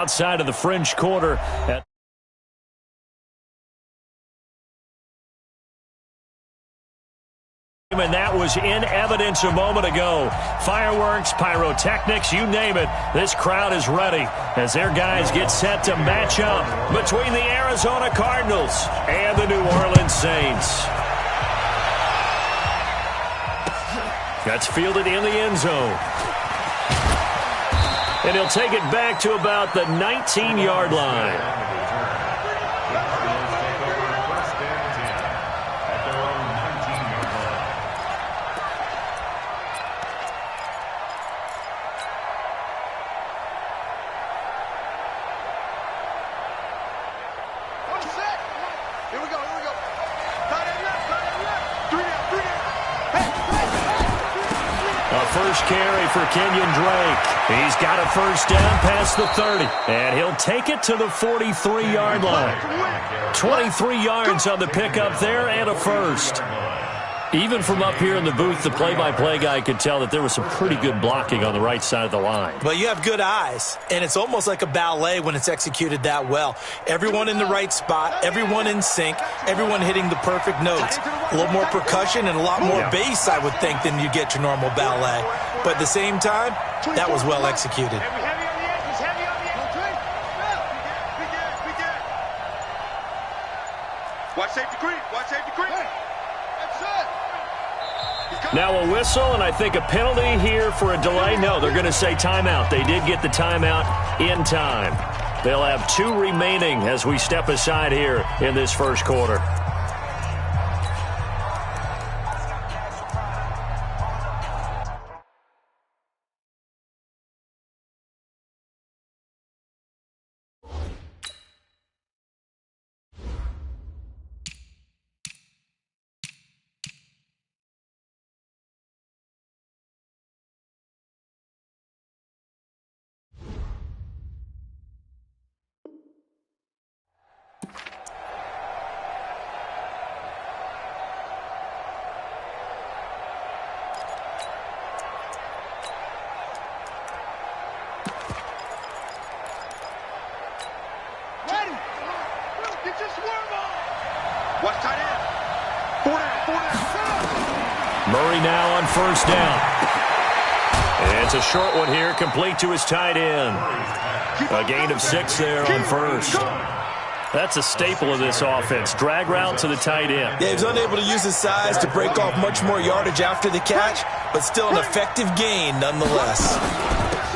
Outside of the French Quarter. And that was in evidence a moment ago. Fireworks, pyrotechnics, you name it. This crowd is ready as their guys get set to match up between the Arizona Cardinals and the New Orleans Saints. That's fielded in the end zone. And he'll take it back to about the 19-yard line. First carry for Kenyon Drake. He's got a first down past the 30. And he'll take it to the 43-yard line. 23 yards on the pickup there and a first. Even from up here in the booth, the play-by-play guy could tell that there was some pretty good blocking on the right side of the line. Well, you have good eyes, and it's almost like a ballet when it's executed that well. Everyone in the right spot, everyone in sync, everyone hitting the perfect notes. A little more percussion and a lot more bass, I would think, than you get your normal ballet. But at the same time, that was well executed. Watch safety green. Watch safety green. Now a whistle, and I think a penalty here for a delay. No, they're going to say timeout. They did get the timeout in time. They'll have 2 remaining as we step aside here in this first quarter. Murray now on first down. And it's a short one here, complete to his tight end. A gain of 6 there on first. That's a staple of this offense. Drag route to the tight end. Yeah, he was unable to use his size to break off much more yardage after the catch, but still an effective gain nonetheless.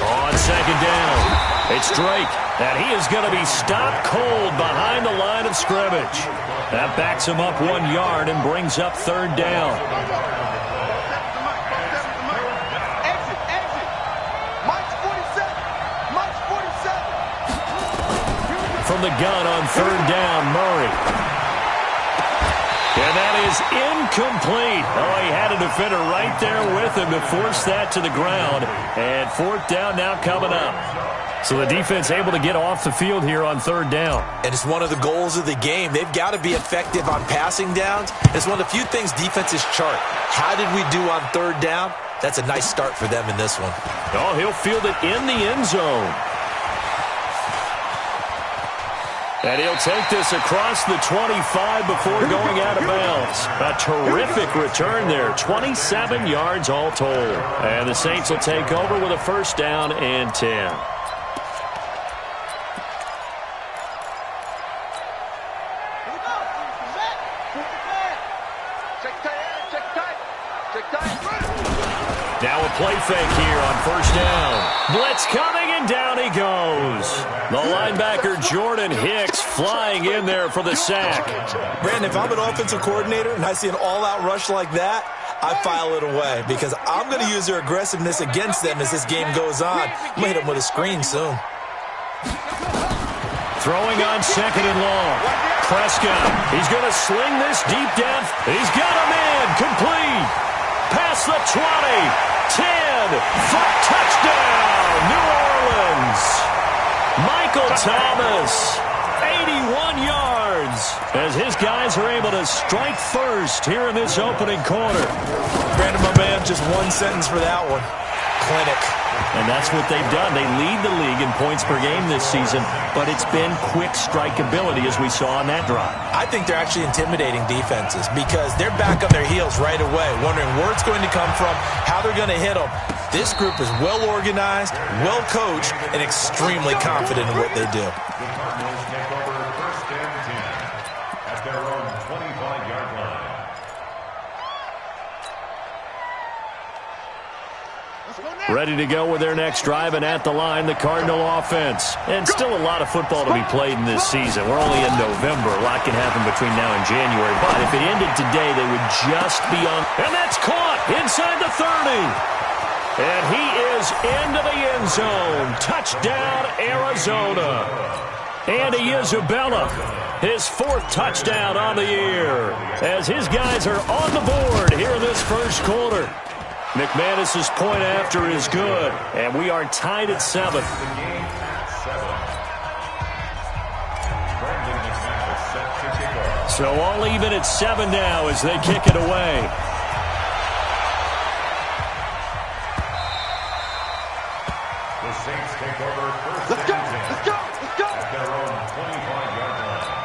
On second down, it's Drake, and he is going to be stopped cold behind the line of scrimmage. That backs him up 1 yard and brings up third down. From the gun on third down, Murray. And that is incomplete. Oh, he had a defender right there with him to force that to the ground. And fourth down now coming up. So the defense able to get off the field here on third down. And it's one of the goals of the game. They've got to be effective on passing downs. It's one of the few things defenses chart. How did we do on third down? That's a nice start for them in this one. Oh, he'll field it in the end zone. And he'll take this across the 25 before going out of bounds. A terrific return there. 27 yards all told. And the Saints will take over with a first down and 10. Now a play fake here on first down. Blitz coming, and down he goes. The linebacker Jordan Hicks flying in there for the sack. Brandon, if I'm an offensive coordinator and I see an all-out rush like that, I file it away because I'm going to use their aggressiveness against them as this game goes on. I'm going to hit them with a screen soon. Throwing on second and long. Prescott, he's going to sling this deep down. He's got him in, complete. Past the 20, 10, for touchdown, New Orleans. Michael Thomas, 81 yards, as his guys are able to strike first here in this opening quarter. Brandon, my man, just one sentence for that one. clinic. And that's what they've done. They lead the league in points per game this season, but it's been quick strikeability as we saw on that drive. I think they're actually intimidating defenses because they're back on their heels right away, wondering where it's going to come from, how they're going to hit them. This group is well organized, well coached, and extremely confident in what they do. Ready to go with their next drive, and at the line, the Cardinal offense. And still a lot of football to be played in this season. We're only in November. A lot can happen between now and January. But if it ended today, they would just be on. And that's caught inside the 30. And he is into the end zone. Touchdown, Arizona. Andy Isabella, his 4th touchdown on the year, as his guys are on the board here in this first quarter. McManus's point after is good, and we are tied at 7. So all even at 7 now as they kick it away. The Saints take over first. Let's go! Let's go! Let's go! At their own 25-yard line.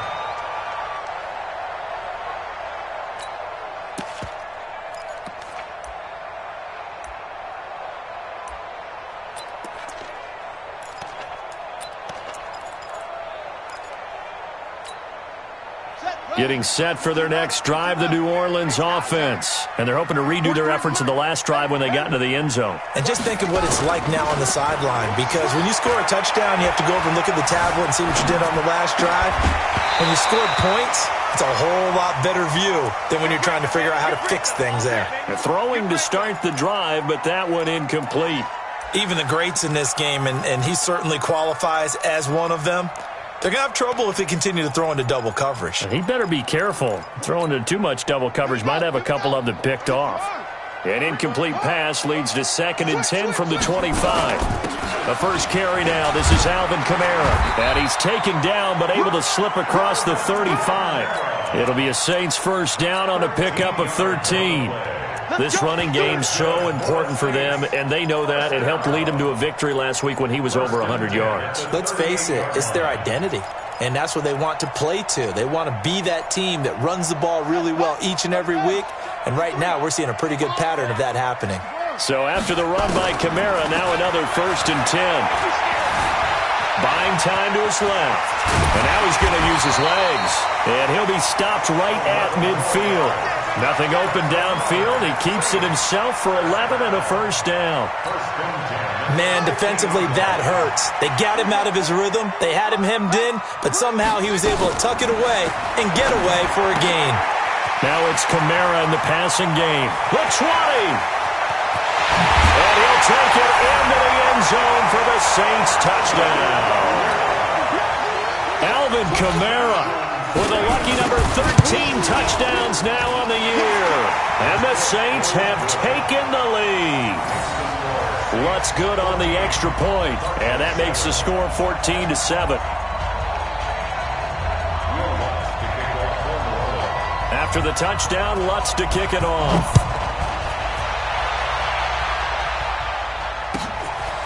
Getting set for their next drive, the New Orleans offense. And they're hoping to redo their efforts in the last drive when they got into the end zone. And just think of what it's like now on the sideline, because when you score a touchdown, you have to go over and look at the tablet and see what you did on the last drive. When you scored points, it's a whole lot better view than when you're trying to figure out how to fix things there. They're throwing to start the drive, but that one incomplete. Even the greats in this game, and he certainly qualifies as one of them, they're going to have trouble if they continue to throw into double coverage. He better be careful. Throwing into too much double coverage might have a couple of them picked off. An incomplete pass leads to 2nd and 10 from the 25. The first carry now. This is Alvin Kamara. And he's taken down but able to slip across the 35. It'll be a Saints first down on a pickup of 13. This running game's so important for them, and they know that. It helped lead them to a victory last week when he was over 100 yards. Let's face it, it's their identity, and that's what they want to play to. They want to be that team that runs the ball really well each and every week, and right now we're seeing a pretty good pattern of that happening. So after the run by Kamara, now another 1st and 10. Buying time to his left. And now he's going to use his legs. And he'll be stopped right at midfield. Nothing open downfield. He keeps it himself for 11 and a first down. Man, defensively, that hurts. They got him out of his rhythm. They had him hemmed in, but somehow he was able to tuck it away and get away for a gain. Now it's Kamara in the passing game. The 20. And he'll take it into the end zone for the Saints touchdown. Alvin Kamara with a lucky number 13 touchdowns now on the year. And the Saints have taken the lead. Lutz good on the extra point, and that makes the score 14-7. After the touchdown, Lutz to kick it off.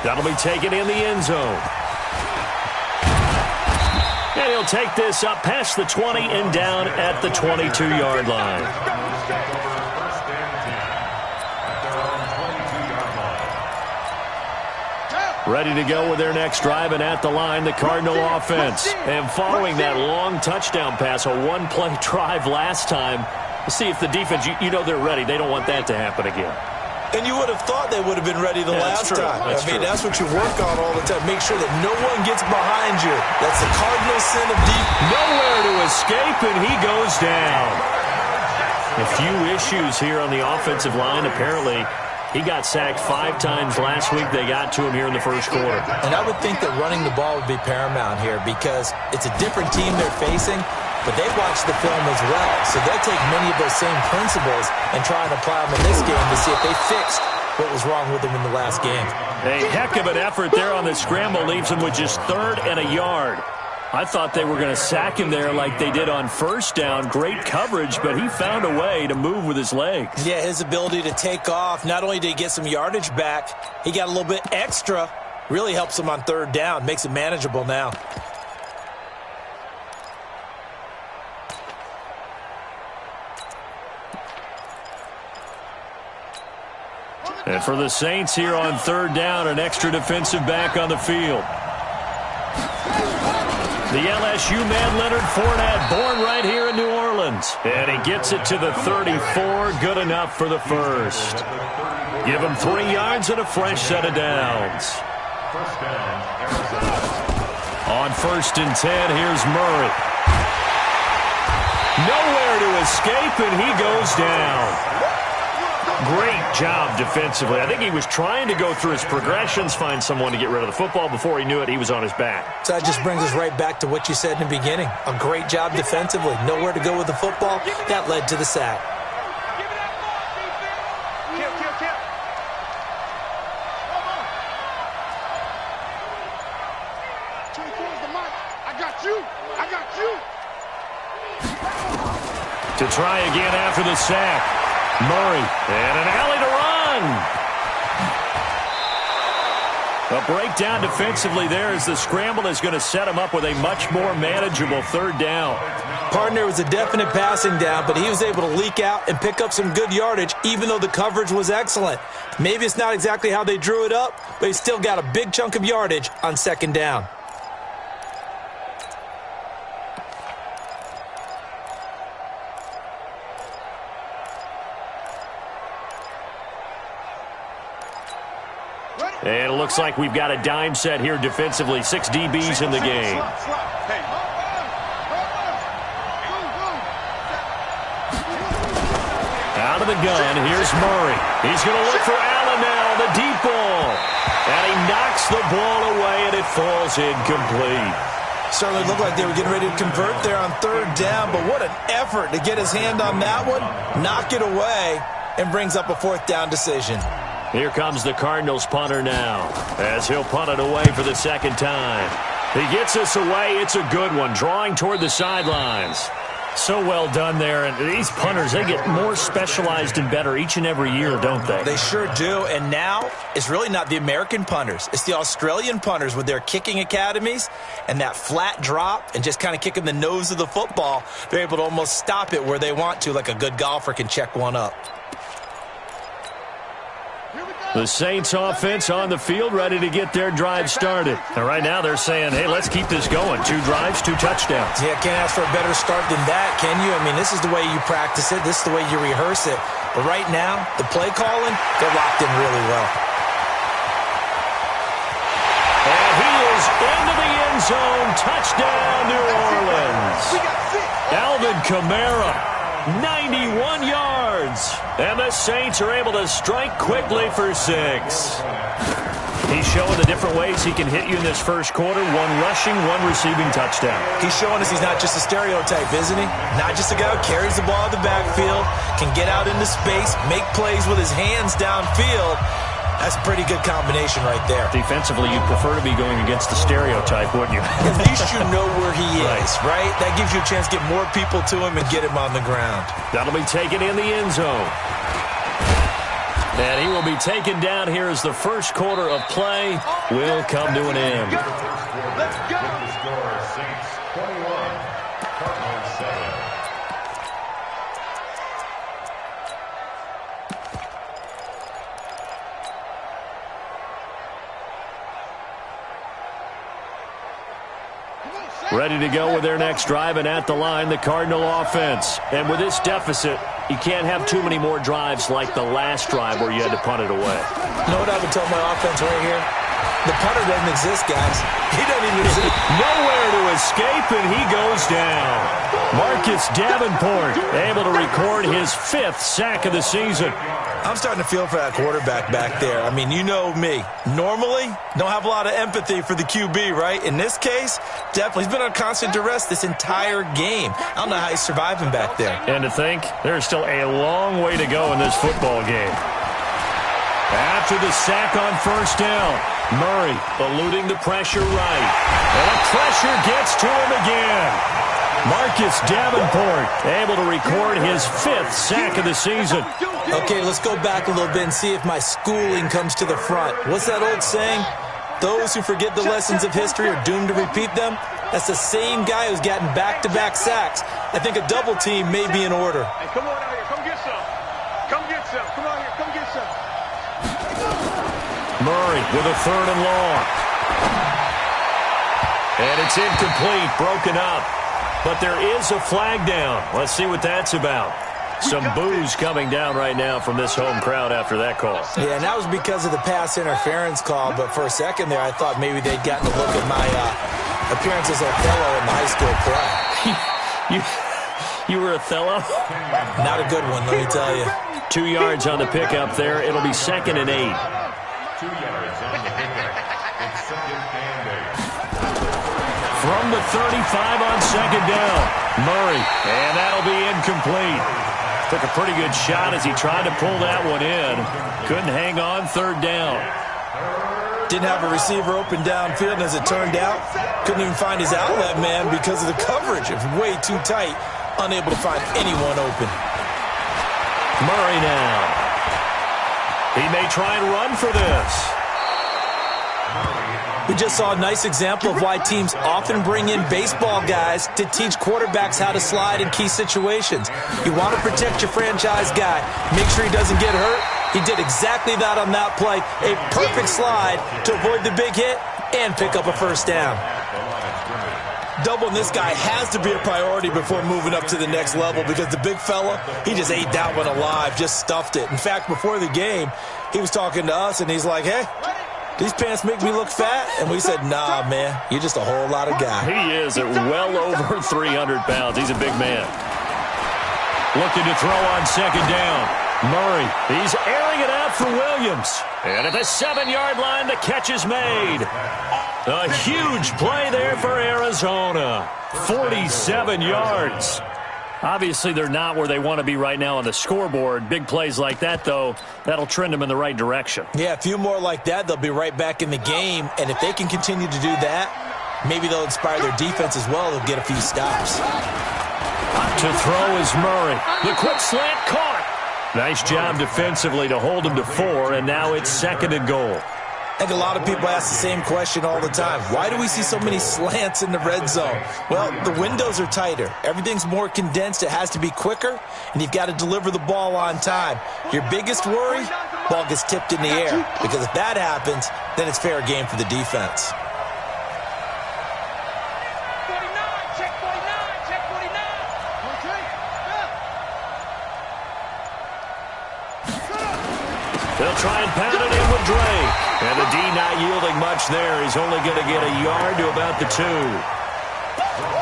That'll be taken in the end zone. And he'll take this up past the 20 and down at the 22-yard line. Ready to go with their next drive, and at the line, the Cardinal offense. And following that long touchdown pass, a one-play drive last time, see if the defense, you know they're ready. They don't want that to happen again. And you would have thought they would have been ready the last time. That's what you work on all the time. Make sure that no one gets behind you. That's the cardinal sin of deep. Nowhere to escape, and he goes down. A few issues here on the offensive line. Apparently, he got sacked 5 times last week. They got to him here in the first quarter. And I would think that running the ball would be paramount here because it's a different team they're facing, but they watch the film as well. So they'll take many of those same principles and try and apply them in this game to see if they fixed what was wrong with them in the last game. A heck of an effort there on the scramble leaves them with just 3rd and a yard. I thought they were going to sack him there like they did on first down. Great coverage, but he found a way to move with his legs. Yeah, his ability to take off, not only did he get some yardage back, he got a little bit extra. Really helps him on third down, makes it manageable now. And for the Saints here on third down, an extra defensive back on the field. The LSU man, Leonard Fournette, born right here in New Orleans. And he gets it to the 34, good enough for the first. Give him 3 yards and a fresh set of downs. On 1st and 10, here's Murray. Nowhere to escape, and he goes down. Great job defensively. I think he was trying to go through his progressions, find someone to get rid of the football. Before he knew it, he was on his back. So that just brings us right back to what you said in the beginning. A great job defensively. Nowhere to go with the football. That led to the sack. To try again after the sack. Murray, and an alley to run. A breakdown defensively there as the scramble is going to set him up with a much more manageable third down. Partner was a definite passing down, but he was able to leak out and pick up some good yardage, even though the coverage was excellent. Maybe it's not exactly how they drew it up, but he still got a big chunk of yardage on second down. And it looks like we've got a dime set here defensively. 6 DBs in the game. Out of the gun, here's Murray. He's going to look for Allen now, the deep ball. And he knocks the ball away, and it falls incomplete. Certainly looked like they were getting ready to convert there on third down, but what an effort to get his hand on that one, knock it away, and brings up a 4th down decision. Here comes the Cardinals punter now, as he'll punt it away for the second time. He gets us away. It's a good one, drawing toward the sidelines. So well done there. And these punters, they get more specialized and better each and every year, don't they? They sure do. And now it's really not the American punters. It's the Australian punters with their kicking academies and that flat drop and just kind of kicking the nose of the football. They're able to almost stop it where they want to, like a good golfer can check one up. The Saints offense on the field, ready to get their drive started. And right now they're saying, hey, let's keep this going. 2 drives, 2 touchdowns. Yeah, can't ask for a better start than that, can you? I mean, this is the way you practice it. This is the way you rehearse it. But right now, the play calling, they're locked in really well. And he is into the end zone. Touchdown, New Orleans. Alvin Kamara. 91 yards. And the Saints are able to strike quickly for 6. He's showing the different ways he can hit you in this first quarter. 1 rushing, 1 receiving touchdown. He's showing us he's not just a stereotype, isn't he? Not just a guy who carries the ball in the backfield, can get out into space, make plays with his hands downfield. That's a pretty good combination right there. Defensively, you'd prefer to be going against the stereotype, wouldn't you? At least you know where he is, right? That gives you a chance to get more people to him and get him on the ground. That'll be taken in the end zone. And he will be taken down here as the first quarter of play will come to an end. Let's go. The score, Saints 21, Cardinals 7. Ready to go with their next drive, and at the line, the Cardinal offense. And with this deficit, you can't have too many more drives like the last drive where you had to punt it away. You know what I would tell my offense right here? The punter doesn't exist, guys. He doesn't even exist. Nowhere to escape, and he goes down. Marcus Davenport able to record his 5th sack of the season. I'm starting to feel for that quarterback back there. I mean, you know me. Normally, don't have a lot of empathy for the QB, right? In this case, definitely. He's been on constant duress this entire game. I don't know how he's surviving back there. And to think, there's still a long way to go in this football game. After the sack on first down, Murray eluding the pressure right. And the pressure gets to him again. Marcus Davenport able to record his 5th sack of the season. Okay, let's go back a little bit and see if my schooling comes to the front. What's that old saying? Those who forget the lessons of history are doomed to repeat them. That's the same guy who's gotten back-to-back sacks. I think a double team may be in order. Hey, come on out here. Come get some. Come get some. Come out here. Come get some. Murray with a 3rd and long. And it's incomplete, broken up. But there is a flag down. Let's see what that's about. Some boos coming down right now from this home crowd after that call. Yeah, and that was because of the pass interference call. But for a second there, I thought maybe they'd gotten a look at my appearance as Othello in the high school play. You were Othello? Not a good one, let me tell you. 2 yards on the pickup there. It'll be 2nd and 8. 2 yards on the pickup. It's 2nd and 8. From the 35 on 2nd down. Murray, and that'll be incomplete. Took a pretty good shot as he tried to pull that one in. Couldn't hang on 3rd down. Didn't have a receiver open downfield, and as it turned out, couldn't even find his outlet man because of the coverage. It was way too tight, unable to find anyone open. Murray now. He may try and run for this. We just saw a nice example of why teams often bring in baseball guys to teach quarterbacks how to slide in key situations. You want to protect your franchise guy. Make sure he doesn't get hurt. He did exactly that on that play. A perfect slide to avoid the big hit and pick up a 1st down. Doubling this guy has to be a priority before moving up to the next level because the big fella, he just ate that one alive, just stuffed it. In fact, before the game, he was talking to us, and he's like, hey, these pants make me look fat? And we said, nah, man, you're just a whole lot of guy. He is at well over 300 pounds. He's a big man. Looking to throw on 2nd down. Murray, he's airing it out for Williams. And at the 7-yard line, the catch is made. A huge play there for Arizona. 47 yards. Obviously, they're not where they want to be right now on the scoreboard. Big plays like that, though, that'll trend them in the right direction. Yeah, a few more like that, they'll be right back in the game. And if they can continue to do that, maybe they'll inspire their defense as well. They'll get a few stops. To throw is Murray. The quick slant caught. Nice job defensively to hold him to 4, and now it's 2nd and goal. I think a lot of people ask the same question all the time. Why do we see so many slants in the red zone? Well, the windows are tighter. Everything's more condensed. It has to be quicker, and you've got to deliver the ball on time. Your biggest worry, ball gets tipped in the air, because if that happens, then it's fair game for the defense. They'll try and pound it in with Drake. And the D not yielding much there. He's only going to get a yard to about the 2.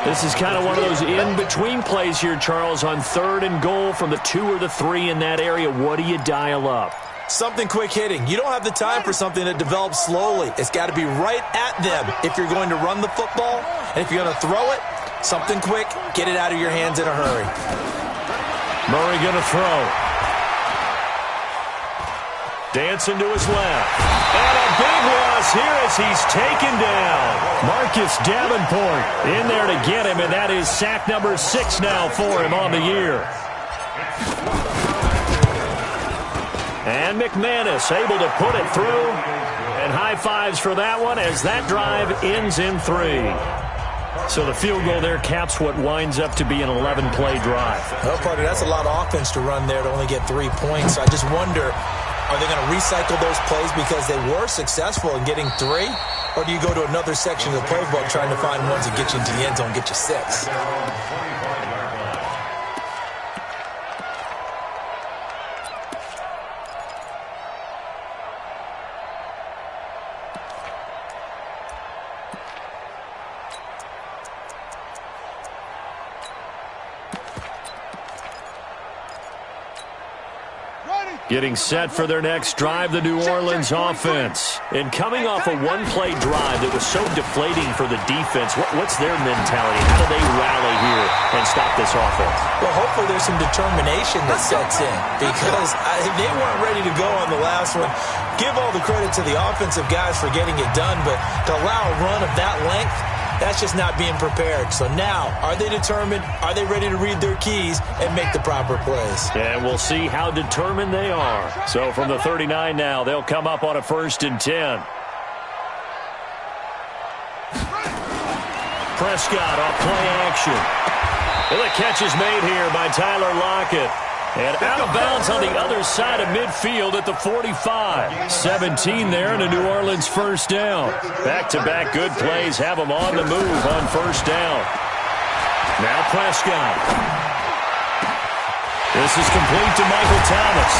This is kind of one of those in-between plays here, Charles, on 3rd and goal from the 2 or the 3 in that area. What do you dial up? Something quick hitting. You don't have the time for something that develops slowly. It's got to be right at them if you're going to run the football. And if you're going to throw it, something quick, get it out of your hands in a hurry. Murray going to throw. Dancing to his left. And a big loss here as he's taken down. Marcus Davenport in there to get him, and that is sack number 6 now for him on the year. And McManus able to put it through. And high fives for that one as that drive ends in 3. So the field goal there caps what winds up to be an 11-play drive. Well, partner, that's a lot of offense to run there to only get 3 points. I just wonder, are they going to recycle those plays because they were successful in getting 3? Or do you go to another section of the playbook trying to find ones that get you into the end zone, get you 6? Getting set for their next drive, the New Orleans offense. And coming off a one-play drive that was so deflating for the defense, what's their mentality? How do they rally here and stop this offense? Well, hopefully there's some determination that sets in because they weren't ready to go on the last one. Give all the credit to the offensive guys for getting it done, but to allow a run of that length, that's just not being prepared. So now, are they determined? Are they ready to read their keys and make the proper plays? And we'll see how determined they are. So from the 39 now, they'll come up on a 1st and 10. Prescott off play action. And the catch is made here by Tyler Lockett. And out of bounds on the other side of midfield at the 45. 17 there and a New Orleans 1st down. Back-to-back good plays have them on the move on 1st down. Now Prescott. This is complete to Michael Thomas.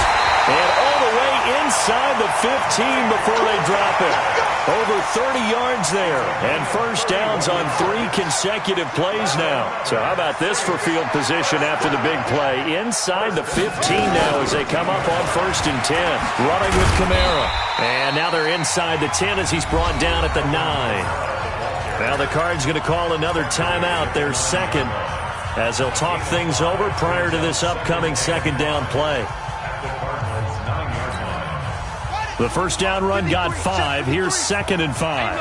And all the way inside the 15 before they drop it. Over 30 yards there. And 1st downs on 3 consecutive plays now. So how about this for field position after the big play? Inside the 15 now as they come up on 1st and 10. Running with Kamara. And now they're inside the 10 as he's brought down at the 9. Now the Cards going to call another timeout, their second, as they'll talk things over prior to this upcoming 2nd down play. The 1st down run got 5. Here's 2nd and 5.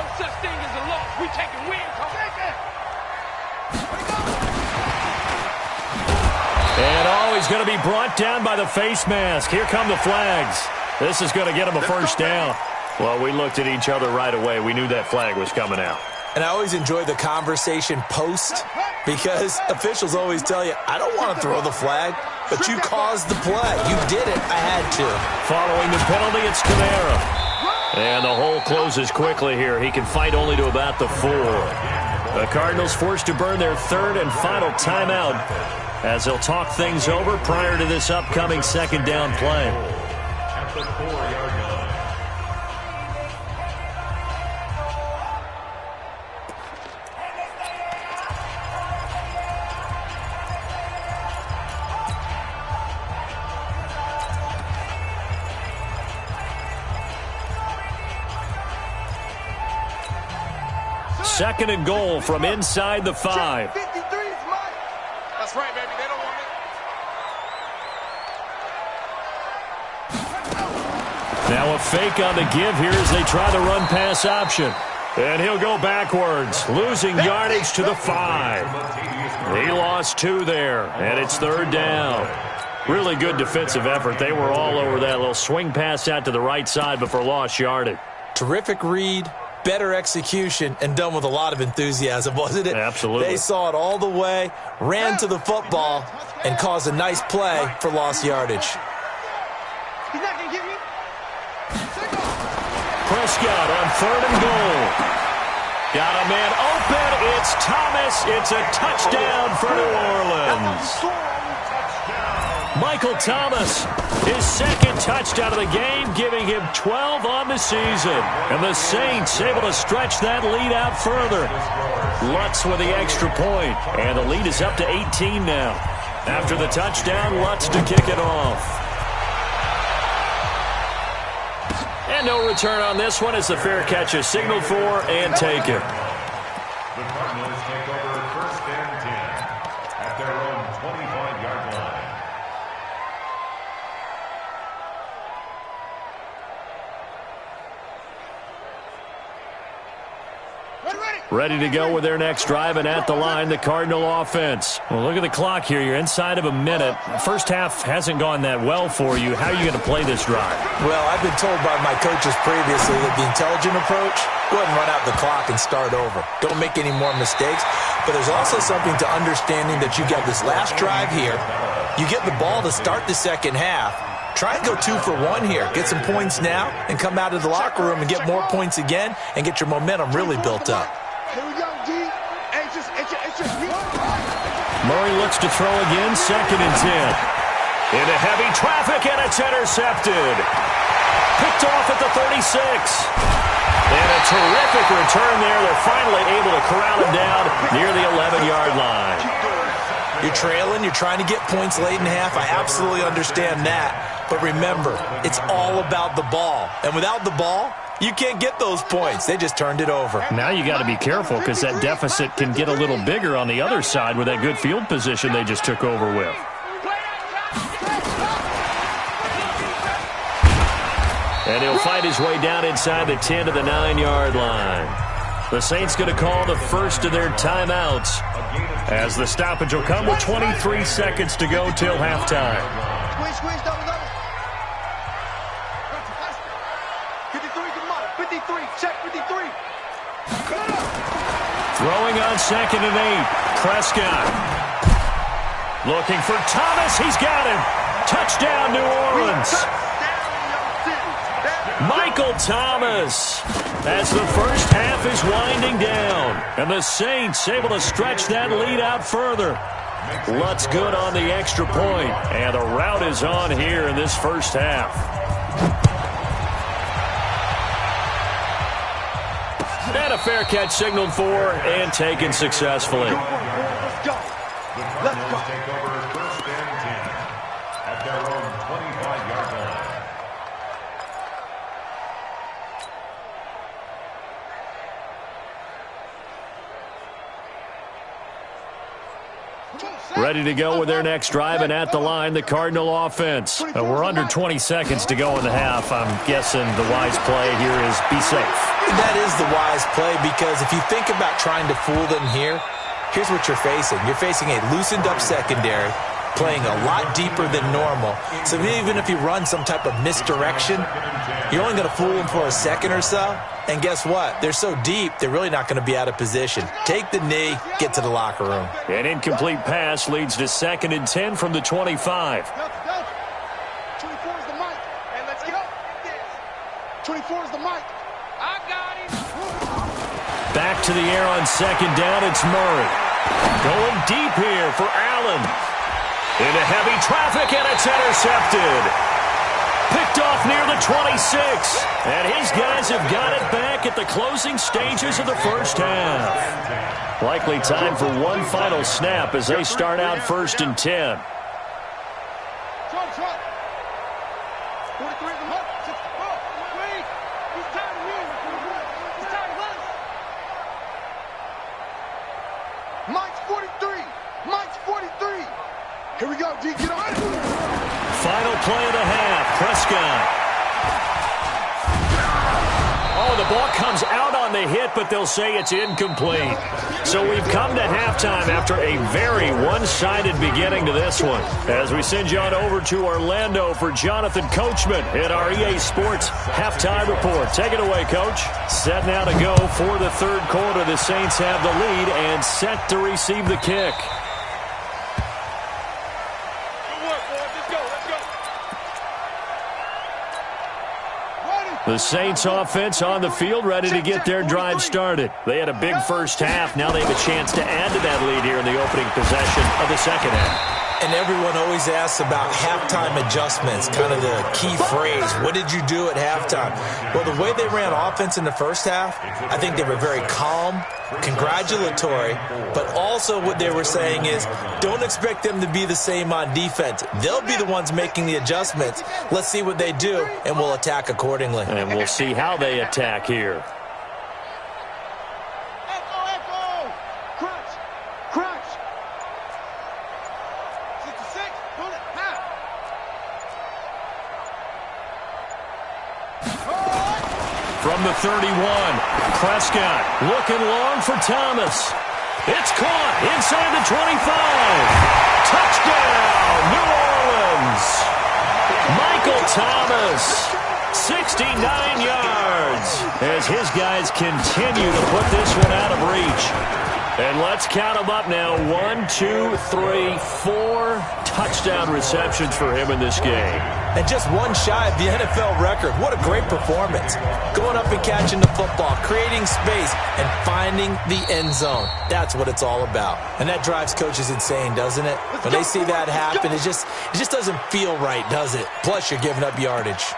And he's going to be brought down by the face mask. Here come the flags. This is going to get him a 1st down. Well, we looked at each other right away. We knew that flag was coming out. And I always enjoy the conversation post because officials always tell you, I don't want to throw the flag, but you caused the play. You did it. I had to. Following the penalty, it's Kamara. And the hole closes quickly here. He can fight only to about the 4. The Cardinals forced to burn their 3rd and final timeout as they'll talk things over prior to this upcoming 2nd down play. At the 4-yard line. Second and goal from inside the 5. That's right, baby. They don't want it. Now a fake on the give here as they try the run-pass option. And he'll go backwards, losing yardage to the 5. He lost 2 there, and it's 3rd down. Really good defensive effort. They were all over that little swing pass out to the right side before lost yardage. Terrific read. Better execution, and done with a lot of enthusiasm, wasn't it? Absolutely. They saw it all the way, ran to the football, and caused a nice play for lost yardage. He's not going to get me. Prescott on 3rd and goal. Got a man open. It's Thomas. It's a touchdown for New Orleans. Michael Thomas, his 2nd touchdown of the game, giving him 12 on the season. And the Saints able to stretch that lead out further. Lutz with the extra point. And the lead is up to 18 now. After the touchdown, Lutz to kick it off. And no return on this one as the fair catch is signaled for and taken. The Cardinals take over 1st and 10 at their own 25-yard line. Ready to go with their next drive, and at the line, the Cardinal offense. Well, look at the clock here. You're inside of a minute. First half hasn't gone that well for you. How are you going to play this drive? Well, I've been told by my coaches previously that the intelligent approach, go ahead and run out the clock and start over. Don't make any more mistakes. But there's also something to understanding that you got this last drive here. You get the ball to start the 2nd half. Try and go 2 for 1 here. Get some points now and come out of the locker room and get more points again and get your momentum really built up. Here we go, G. It's just me. Murray looks to throw again, 2nd and 10. Into heavy traffic, and it's intercepted. Picked off at the 36. And a terrific return there. They're finally able to corral him down near the 11-yard line. You're trailing, you're trying to get points late in half. I absolutely understand that. But remember, it's all about the ball. And without the ball, you can't get those points. They just turned it over. Now you got to be careful because that deficit can get a little bigger on the other side with that good field position they just took over with. And he'll fight his way down inside the 10 to the 9-yard line. The Saints going to call the first of their timeouts as the stoppage will come with 23 seconds to go till halftime. Squeeze, double. 53, check 53. Throwing on 2nd and 8. Prescott. Looking for Thomas. He's got him. Touchdown, New Orleans. Michael Thomas as the first half is winding down. And the Saints able to stretch that lead out further. Lutz good on the extra point. And the route is on here in this first half. And a fair catch signaled for and taken successfully. Let's go. The Cardinals take over 1st and 10 at their own 25-yard line. Ready to go with their next drive, and at the line, the Cardinal offense. We're under 20 seconds to go in the half. I'm guessing the wise play here is be safe. That is the wise play, because if you think about trying to fool them here, here's what you're facing. You're facing a loosened-up secondary, playing a lot deeper than normal. So even if you run some type of misdirection, you're only going to fool them for a second or so. And guess what? They're so deep, they're really not going to be out of position. Take the knee, get to the locker room. An incomplete pass leads to 2nd and 10 from the 25. 24 is the mic. And let's go. 24 is the mic. I got him. Back to the air on 2nd down, it's Murray. Going deep here for Allen. Into heavy traffic, and it's intercepted. Picked off near the 26. And his guys have got it back at the closing stages of the first half. Likely time for one final snap as they start out 1st and 10. Mike's 43. Mike's 43. Here we go, D. Get on. Final play of the half. Prescott. Oh, the ball comes out on the hit, but they'll say it's incomplete. So we've come to halftime after a very one-sided beginning to this one. As we send you on over to Orlando for Jonathan Coachman at our EA Sports Halftime Report. Take it away, Coach. Set now to go for the 3rd quarter. The Saints have the lead and set to receive the kick. The Saints offense on the field, ready to get their drive started. They had a big first half. Now they have a chance to add to that lead here in the opening possession of the second half. And everyone always asks about halftime adjustments, kind of the key phrase. What did you do at halftime? Well, the way they ran offense in the first half, I think they were very calm, congratulatory, but also what they were saying is don't expect them to be the same on defense. They'll be the ones making the adjustments. Let's see what they do, and we'll attack accordingly. And we'll see how they attack here. From the 31, Prescott looking long for Thomas. It's caught inside the 25. Touchdown, New Orleans. Michael Thomas, 69 yards, as his guys continue to put this one out of reach. And let's count them up now. 1, 2, 3, 4 touchdown receptions for him in this game. And just one shy of the NFL record. What a great performance. Going up and catching the football, creating space, and finding the end zone. That's what it's all about. And that drives coaches insane, doesn't it? When they see that happen, it just doesn't feel right, does it? Plus, you're giving up yardage.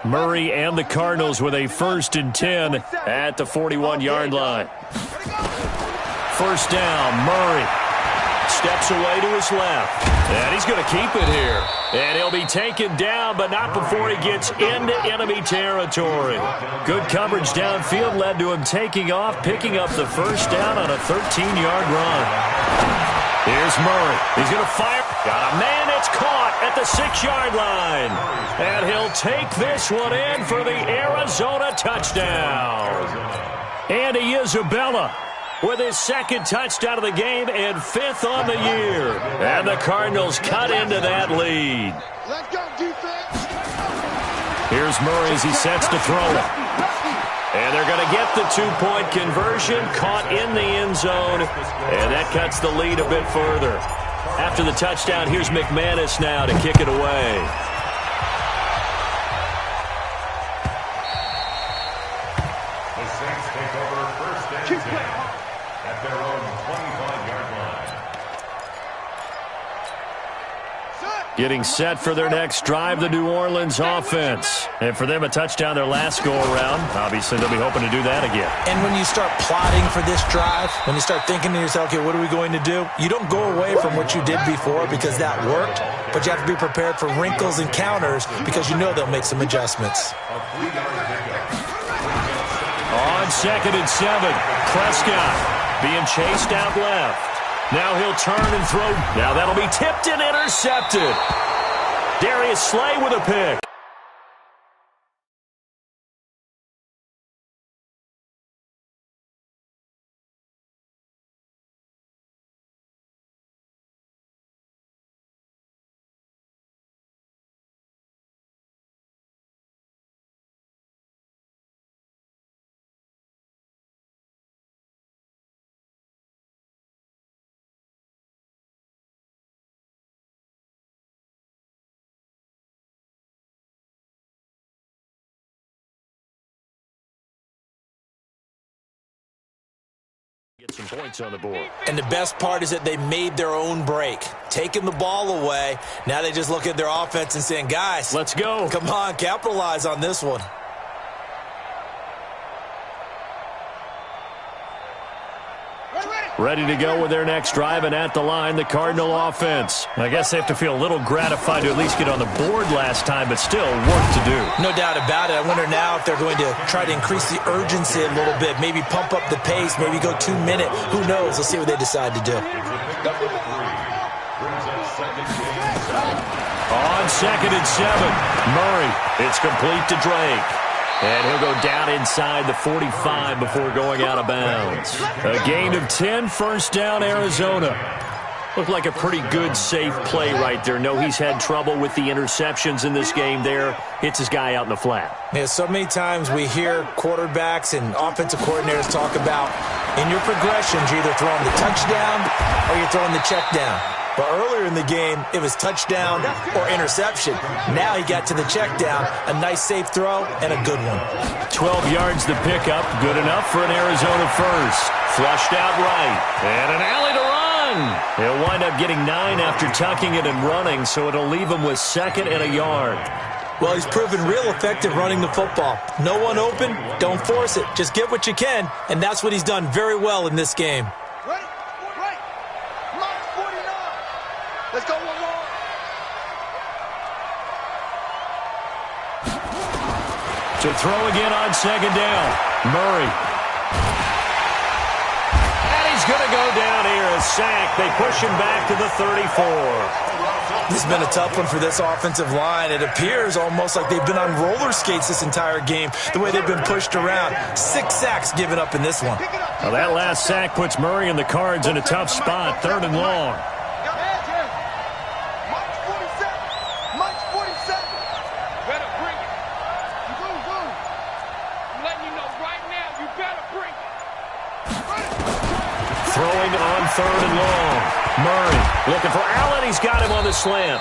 Murray and the Cardinals with a 1st and 10 at the 41-yard line. First down, Murray steps away to his left. And he's going to keep it here. And he'll be taken down, but not before he gets into enemy territory. Good coverage downfield led to him taking off, picking up the first down on a 13-yard run. Here's Murray. He's going to fire. Got a man. It's caught at the 6-yard line. And he'll take this one in for the Arizona touchdown. Andy Isabella with his 2nd touchdown of the game and 5th on the year. And the Cardinals cut into that lead. Let's go, defense. Here's Murray as he sets to throw it. And they're going to get the 2-point conversion, caught in the end zone, and that cuts the lead a bit further. After the touchdown, here's McManus now to kick it away. The Saints take over 1st and 10 at their own 25-yard line. Getting set for their next drive, the New Orleans offense. And for them, a touchdown their last go-around. Obviously, they'll be hoping to do that again. And when you start plotting for this drive, when you start thinking to yourself, okay, what are we going to do? You don't go away from what you did before because that worked, but you have to be prepared for wrinkles and counters because you know they'll make some adjustments. On 2nd and 7, Prescott being chased out left. Now he'll turn and throw. Now that'll be tipped and intercepted. Darius Slay with a pick. Get some points on the board. And the best part is that they made their own break, taking the ball away. Now they just look at their offense and saying, guys, let's go. Come on, capitalize on this one. Ready to go with their next drive, and at the line, the Cardinal offense. I guess they have to feel a little gratified to at least get on the board last time, but still work to do. No doubt about it. I wonder now if they're going to try to increase the urgency a little bit, maybe pump up the pace, maybe go 2-minute. Who knows? We'll see what they decide to do. On 2nd and 7, Murray. It's complete to Drake. And he'll go down inside the 45 before going out of bounds. A gain of 10, first down, Arizona. Looked like a pretty good, safe play right there. No, he's had trouble with the interceptions in this game there. Hits his guy out in the flat. Yeah, so many times we hear quarterbacks and offensive coordinators talk about in your progressions, you're either throwing the touchdown or you're throwing the check down. But earlier in the game, it was touchdown or interception. Now he got to the check down, a nice safe throw, and a good one. 12 yards the pickup, good enough for an Arizona first. Flushed out right, and an alley to run. He'll wind up getting 9 after tucking it and running, so it'll leave him with 2nd and a yard. Well, he's proven real effective running the football. No one open, don't force it. Just get what you can, and that's what he's done very well in this game. Let's go one more. To throw again on 2nd down. Murray. And he's going to go down here. A sack. They push him back to the 34. This has been a tough one for this offensive line. It appears almost like they've been on roller skates this entire game, the way they've been pushed around. 6 sacks given up in this one. Well, that last sack puts Murray and the Cards in a tough spot. 3rd and long. Throwing on 3rd and long. Murray looking for Allen. He's got him on the slant.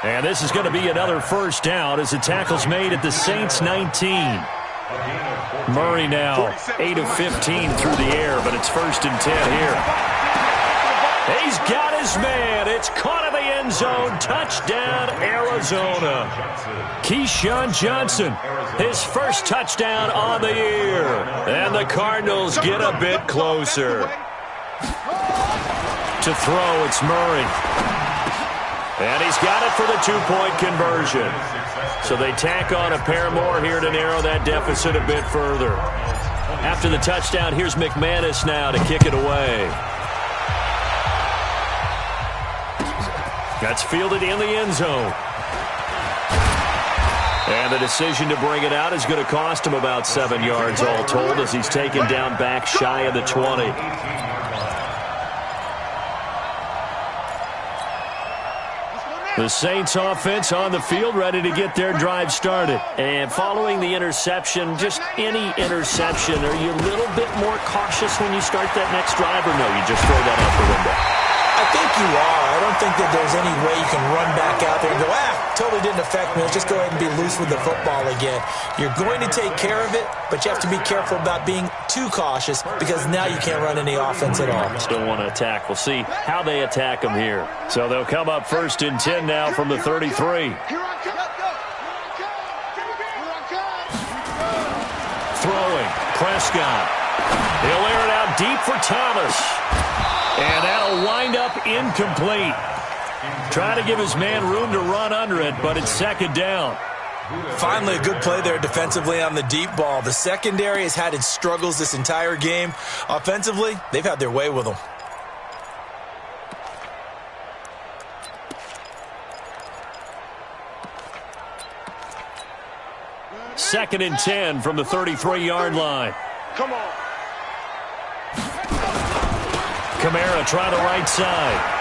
And this is going to be another first down as the tackle's made at the Saints' 19. Murray now 8 of 15 through the air, but it's 1st and 10 here. He's got his man. It's caught in the end zone. Touchdown, Arizona. Keyshawn Johnson, his first touchdown on the year. And the Cardinals get a bit closer. To throw, it's Murray. And he's got it for the two-point conversion. So they tack on a pair more here to narrow that deficit a bit further. After the touchdown, here's McManus now to kick it away. That's fielded in the end zone. And the decision to bring it out is going to cost him about 7 yards all told as he's taken down back shy of the 20. The Saints offense on the field, ready to get their drive started. And following the interception, just any interception, are you a little bit more cautious when you start that next drive, or no, you just throw that out the window? I think you are. I don't think that there's any way you can run back out there and go, totally didn't affect me. Let's just go ahead and be loose with the football again. You're going to take care of it, but you have to be careful about being too cautious because now you can't run any offense at all. Still want to attack. We'll see how they attack them here. So they'll come up 1st and 10 now from the 33. Throwing. Prescott. He'll air it out deep for Thomas. And that'll wind up incomplete. Trying to give his man room to run under it, but it's 2nd down. Finally, a good play there defensively on the deep ball. The secondary has had its struggles this entire game. Offensively, they've had their way with them. Second and 10 from the 33-yard line. Come on. Kamara trying to right side.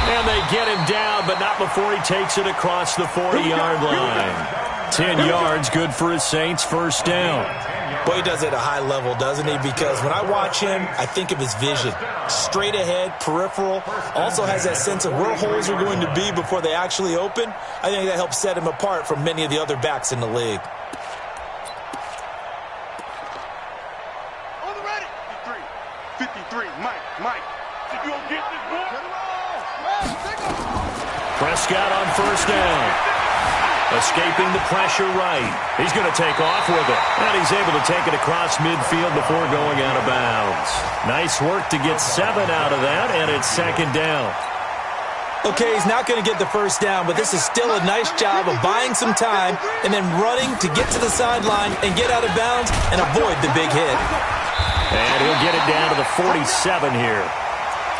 And they get him down, but not before he takes it across the 40-yard line. 10 yards, good for his Saints, 1st down. Boy, he does it at a high level, doesn't he? Because when I watch him, I think of his vision. Straight ahead, peripheral. Also has that sense of where holes are going to be before they actually open. I think that helps set him apart from many of the other backs in the league. On the ready. 53, Mike. If you don't get this ball, Prescott on 1st down. Escaping the pressure right. He's going to take off with it. And he's able to take it across midfield before going out of bounds. Nice work to get 7 out of that, and it's 2nd down. Okay, he's not going to get the 1st down, but this is still a nice job of buying some time and then running to get to the sideline and get out of bounds and avoid the big hit. And he'll get it down to the 47 here.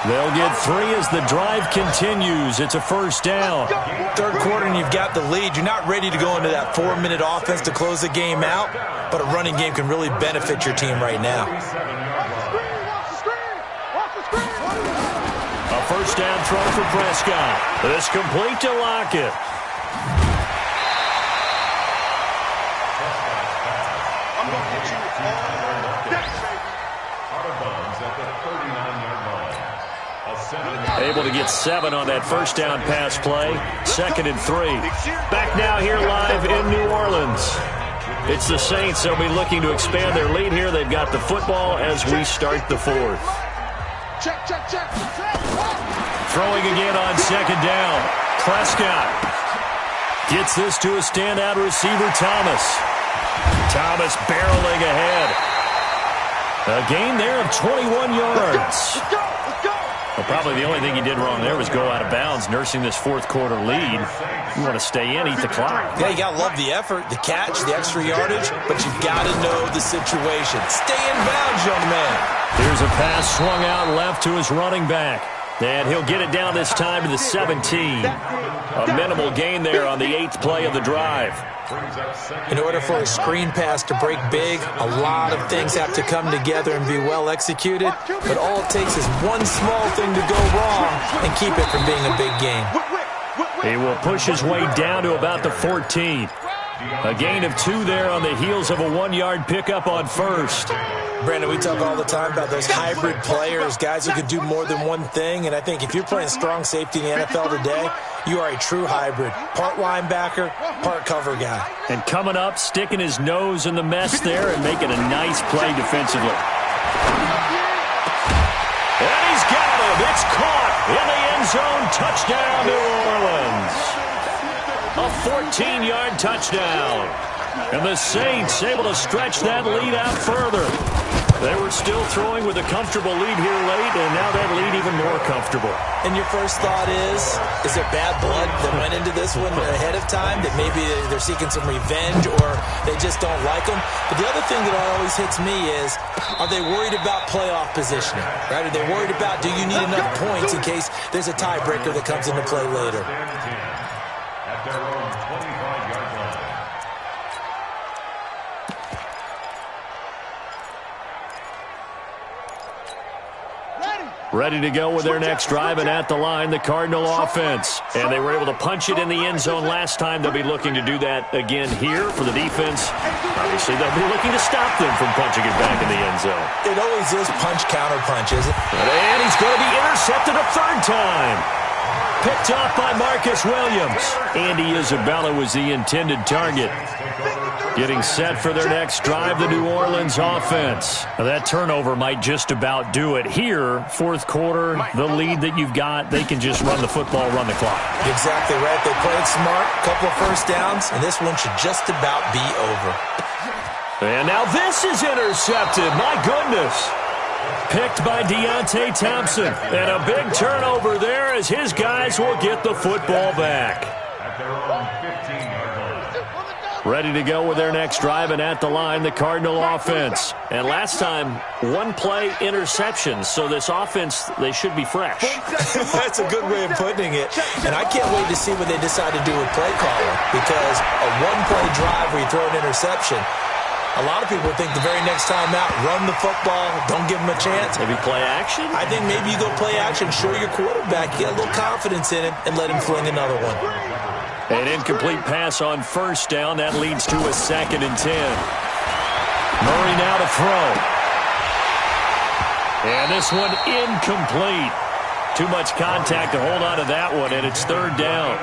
They'll get 3 as the drive continues. It's a 1st down. 3rd quarter and you've got the lead. You're not ready to go into that 4-minute offense to close the game out, but a running game can really benefit your team right now. A 1st down throw for Prescott. This complete to Lockett. I'm going to get you all day, baby. Out of bounds at the 39-yard line. Able to get 7 on that 1st down pass play. 2nd and 3. Back now here live in New Orleans. It's the Saints. They'll be looking to expand their lead here. They've got the football as we start the 4th. Check. Throwing again on 2nd down. Prescott gets this to a standout receiver, Thomas. Thomas barreling ahead. A gain there of 21 yards. Let's go. Well, probably the only thing he did wrong there was go out of bounds, nursing this 4th quarter lead. You want to stay in, eat the clock. Yeah, you got to love the effort, the catch, the extra yardage, but you've got to know the situation. Stay in bounds, young man. Here's a pass swung out left to his running back. And he'll get it down this time to the 17. A minimal gain there on the 8th play of the drive. In order for a screen pass to break big, a lot of things have to come together and be well executed. But all it takes is one small thing to go wrong and keep it from being a big game. He will push his way down to about the 14. A gain of 2 there on the heels of a 1-yard pickup on 1st. Brandon, we talk all the time about those hybrid players, guys who can do more than one thing. And I think if you're playing strong safety in the NFL today, you are a true hybrid. Part linebacker, part cover guy. And coming up, sticking his nose in the mess there and making a nice play defensively. And He's got him. It's caught in the end zone. Touchdown, New Orleans. A 14-yard touchdown. And the Saints able to stretch that lead out further. They were still throwing with a comfortable lead here late, and now that lead even more comfortable. And your first thought is there bad blood that went into this one ahead of time, that maybe they're seeking some revenge or they just don't like them? But the other thing that always hits me is, are they worried about playoff positioning? Right? Are they worried about, do you need enough points in case there's a tiebreaker that comes into play later? At their own 25-yard line. Ready to go with their next drive, and at the line, the Cardinal offense. And they were able to punch it in the end zone last time. They'll be looking to do that again here for the defense. Obviously, they'll be looking to stop them from punching it back in the end zone. It always is punch, counter punch, isn't it? And he's going to be intercepted a third time. Picked off by Marcus Williams. Andy Isabella was the intended target. Getting set for their next drive, the New Orleans offense. Now, that turnover might just about do it. Here, fourth quarter, the lead that you've got, they can just run the football, run the clock. Exactly right. They played smart, couple of first downs, and this one should just about be over. And now this is intercepted. My goodness. Picked by Deontay Thompson. And a big turnover there as his guys will get the football back. At their own 15-yard line. Ready to go with their next drive, and at the line, the Cardinal offense. And last time, one play interception, so this offense, they should be fresh. That's a good way of putting it. And I can't wait to see what they decide to do with play calling, because a one-play drive where you throw an interception, a lot of people think the very next time out, run the football, don't give them a chance. Maybe play action? I think maybe you go play action, show your quarterback, get a little confidence in him, and let him fling another one. An incomplete pass on first down. That leads to a 2nd and 10. Murray now to throw. And this one incomplete. Too much contact to hold on to that one, and it's 3rd down.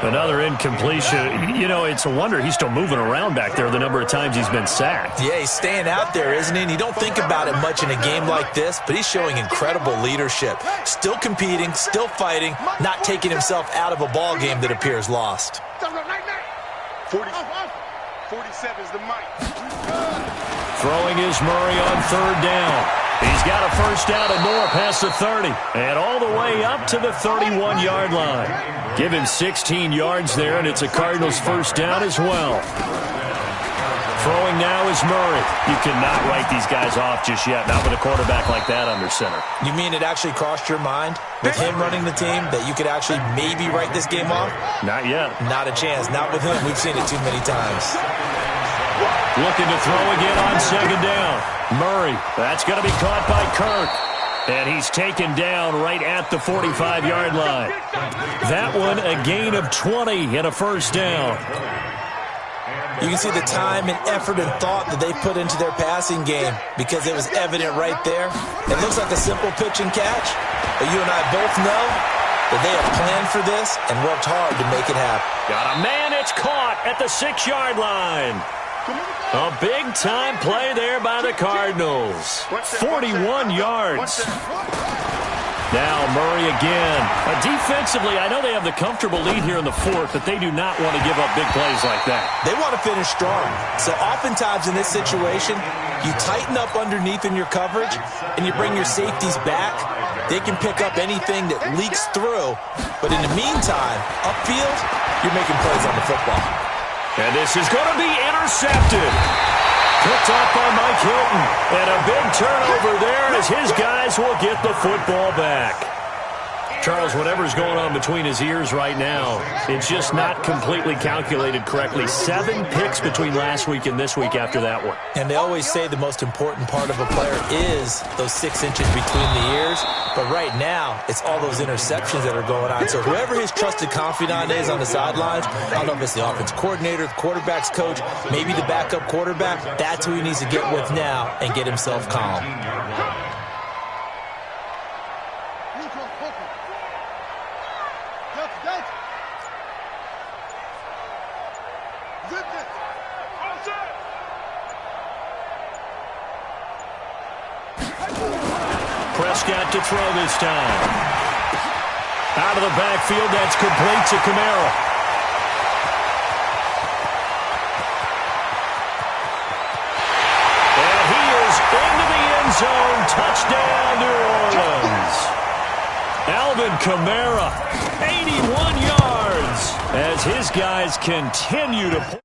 Another incompletion. You know, it's a wonder he's still moving around back there the number of times he's been sacked. Yeah, he's staying out there, isn't he? And you don't think about it much in a game like this, but he's showing incredible leadership. Still competing, still fighting, not taking himself out of a ball game that appears lost. 47 is the mic. Throwing is Murray on 3rd down. He's got a first down and more past the 30. And all the way up to the 31-yard line. Give him 16 yards there, and it's a Cardinals first down as well. Throwing now is Murray. You cannot write these guys off just yet, not with a quarterback like that under center. You mean it actually crossed your mind with him running the team that you could actually maybe write this game off? Not yet. Not a chance. Not with him. We've seen it too many times. Looking to throw again on 2nd down. Murray, that's going to be caught by Kirk. And he's taken down right at the 45-yard line. That one a gain of 20 and a first down. You can see the time and effort and thought that they put into their passing game because it was evident right there. It looks like a simple pitch and catch, but you and I both know that they have planned for this and worked hard to make it happen. Got a man, it's caught at the 6-yard line. A big-time play there by the Cardinals. 41 yards. Now Murray again. Defensively, I know they have the comfortable lead here in the 4th, but they do not want to give up big plays like that. They want to finish strong. So oftentimes in this situation, you tighten up underneath in your coverage, and you bring your safeties back. They can pick up anything that leaks through. But in the meantime, upfield, you're making plays on the football. And this is going to be intercepted. Picked off by Mike Hilton. And a big turnover there as his guys will get the football back. Charles, whatever's going on between his ears right now, it's just not completely calculated correctly. 7 picks between last week and this week after that one. And they always say the most important part of a player is those 6 inches between the ears. But right now, it's all those interceptions that are going on. So whoever his trusted confidant is on the sidelines, I don't know if it's the offense coordinator, the quarterback's coach, maybe the backup quarterback, that's who he needs to get with now and get himself calm. Prescott to throw this time. Out of the backfield, that's complete to Kamara. And he is into the end zone. Touchdown, New Orleans. Alvin Kamara, 81 yards, as his guys continue to